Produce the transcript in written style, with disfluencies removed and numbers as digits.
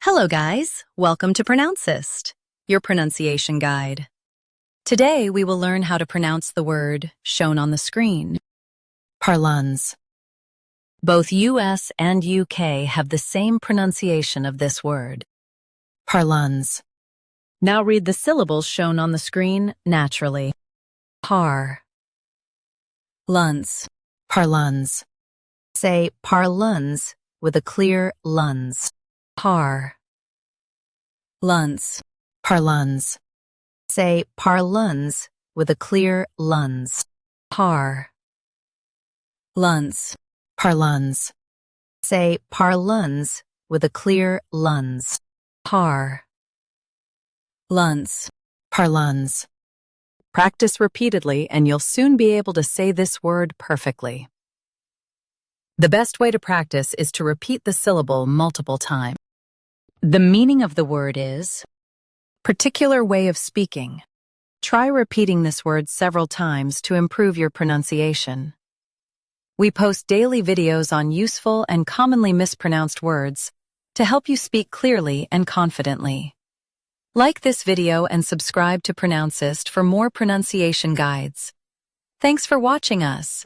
Hello guys, welcome to Pronouncist, your pronunciation guide. Today we will learn how to pronounce the word shown on the screen. Parlance. Both US and UK have the same pronunciation of this word. Parlance. Now read the syllables shown on the screen naturally. Parlance. Parlance. Say parlance with a clear lungs. Parlance. Parlance. Say parlance with a clear lungs. Parlance. Parlance. Say parlance with a clear lungs. Parlance. Parlance. Practice repeatedly and you'll soon be able to say this word perfectly. The best way to practice is to repeat the syllable multiple times. The meaning of the word is particular way of speaking. Try repeating this word several times to improve your pronunciation. We post daily videos on useful and commonly mispronounced words to help you speak clearly and confidently. Like this video and subscribe to Pronouncist for more pronunciation guides. Thanks for watching us.